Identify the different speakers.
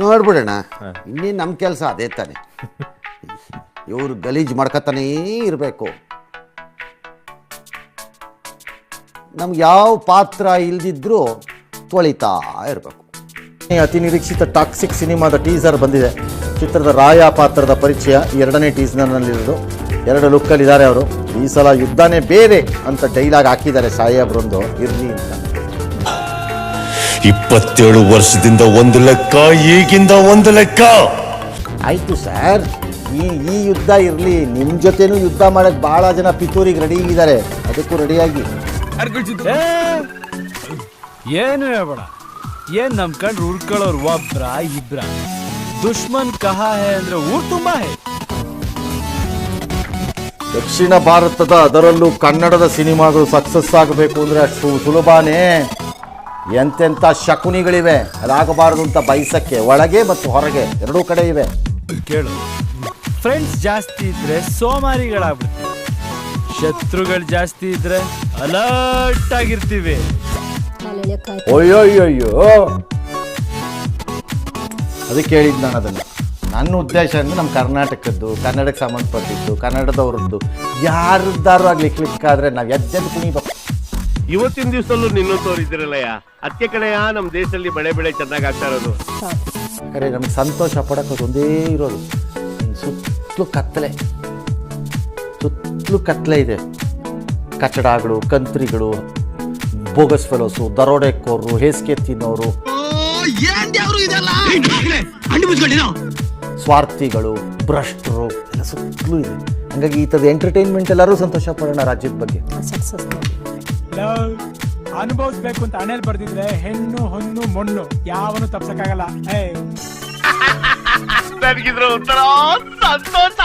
Speaker 1: ನೋಡ್ಬಿಡೋಣ, ಇನ್ನೇನು ನಮ್ಮ ಕೆಲಸ ಅದೇ ತಾನೆ. ಇವರು ಗಲೀಜು ಮಾಡ್ಕೊತಾನೇ ಇರಬೇಕು. ನಮ್ಗೆ ಯಾವ ಪಾತ್ರ ಇಲ್ದಿದ್ರೂ ತೊಳಿತಾ ಇರಬೇಕು.
Speaker 2: ಅತಿ ನಿರೀಕ್ಷಿತ ಟಾಕ್ಸಿಕ್ ಸಿನಿಮಾದ ಟೀಸರ್ ಬಂದಿದೆ. ಚಿತ್ರದ ರಾಯ ಪಾತ್ರದ ಪರಿಚಯ 2ನೇ ಟೀಸರ್ನಲ್ಲಿರೋದು. 2 ಲುಕ್ಕಲ್ಲಿದ್ದಾರೆ ಅವರು. ಈ ಸಲ ಯುದ್ಧನೇ ಬೇರೆ ಅಂತ ಡೈಲಾಗ್ ಹಾಕಿದ್ದಾರೆ ಸಾಹೇಬ್ರೊಂದು, ಇರಲಿ ಅಂತ.
Speaker 3: 27 ವರ್ಷದಿಂದ ಒಂದು ಲೆಕ್ಕ, ಈಗಿಂದ ಒಂದು ಲೆಕ್ಕ.
Speaker 2: ಆಯಿತು ಸರ್, ಈ ಯುದ್ಧ ಇರಲಿ, ನಿಮ್ಮ ಜೊತೆನೂ ಯುದ್ಧ ಮಾಡೋಕ್ಕೆ ಭಾಳ ಜನ ಪಿತೂರಿಗೆ ರೆಡಿ ಇದ್ದಾರೆ, ಅದಕ್ಕೂ ರೆಡಿಯಾಗಿ.
Speaker 4: ಏನು ಹೇಳ್ಬೇಡ, ಏನ್ ನಮ್ ಕಂಡ್ರು ಉಳ್ಕೊಳ್ಳೋರು ಒಬ್ರ ಇಬ್ರ, ದುಶ್ಮನ್ ಕಹಾ ಹೇ ಅಂದ್ರೆ ಊರ್ ತುಂಬಾ ಹೇ.
Speaker 2: ದಕ್ಷಿಣ ಭಾರತದ, ಅದರಲ್ಲೂ ಕನ್ನಡದ ಸಿನಿಮಾಗಳು ಸಕ್ಸಸ್ ಆಗಬೇಕು ಅಂದರೆ ಅಷ್ಟು ಸುಲಭನೇ. ಎಂತೆಂಥ ಶಕುನಿಗಳಿವೆ, ಅದಾಗಬಾರದು ಅಂತ ಬಯಸಕ್ಕೆ ಒಳಗೆ ಮತ್ತು ಹೊರಗೆ ಎರಡೂ ಕಡೆ ಇವೆ.
Speaker 4: ಕೇಳು, ಫ್ರೆಂಡ್ಸ್ ಜಾಸ್ತಿ ಇದ್ರೆ ಸೋಮಾರಿಗಳಾಗ್ಬಿಡ್ತೀವಿ, ಶತ್ರುಗಳು ಜಾಸ್ತಿ ಇದ್ರೆ ಅಲರ್ಟ್ ಆಗಿರ್ತೀವಿ.
Speaker 2: ಅಯ್ಯೋಯ್ಯೋ, ಅದಕ್ಕೆ ಹೇಳಿದ್ದು ನಾನು ಅದನ್ನು. ನನ್ನ ಉದ್ದೇಶ ಅಂದರೆ ನಮ್ಮ ಕರ್ನಾಟಕದ್ದು, ಕನ್ನಡಕ್ಕೆ ಸಂಬಂಧಪಟ್ಟಿದ್ದು, ಕನ್ನಡದವ್ರದ್ದು ಯಾರದ್ದಾರು ಆಗಲಿ ಕ್ಲಿಕ್ ಆದರೆ ನಾವು ಎದ್ದೆದ್ದು ಕುಣಿಬೇಕು.
Speaker 5: ಇವತ್ತಿನ ದಿವಸದಲ್ಲೂ ನಿನ್ನೂ ತೋರಿದಿರಲ್ಲಯ್ಯ, ಅದಕ್ಕೆ ಕಡೆಯ ನಮ್ಮ ದೇಶದಲ್ಲಿ ಬೆಳೆ ಚೆನ್ನಾಗಿ ಆಗ್ತಾ ಇರೋದು.
Speaker 2: ಅರೆ, ನಮಗೆ ಸಂತೋಷ ಪಡೋಕೆ ಒಂದೇ ಇರೋದು, ಸುತ್ತಲೂ ಕತ್ತಲೆ ಇದೆ. ಕಚಡಗಳು, ಕಂತ್ರಿಗಳು, ಬೋಗಸ್ ಫೆಲೋಸು, ದರೋಡೆಕೋರು, ಹೇಸಿಗೆ ತಿನ್ನೋರು, ಸ್ವಾರ್ಥಿಗಳು, ಭ್ರಷ್ಟರು ಎಲ್ಲ ಸುತ್ತಲೂ ಇದೆ. ಹಾಗಾಗಿ ಈ ಥರದ ಎಂಟರ್ಟೈನ್ಮೆಂಟ್ ಎಲ್ಲರೂ ಸಂತೋಷ ಪಡೋಣ ರಾಜ್ಯದ ಬಗ್ಗೆ.
Speaker 6: ಅನುಭವಿಸ್ಬೇಕು ಅಂತ ಹಣೆಯಲ್ಲಿ ಬರ್ದಿದ್ರೆ ಹೆಣ್ಣು ಹೊನ್ನು ಮೊಣ್ಣು ಯಾವನು ತಪ್ಸಕ್ಕಾಗಲ್ಲ.
Speaker 5: ನನಗಿದ್ರ ಒಂಥರ ಸಂತೋಷ.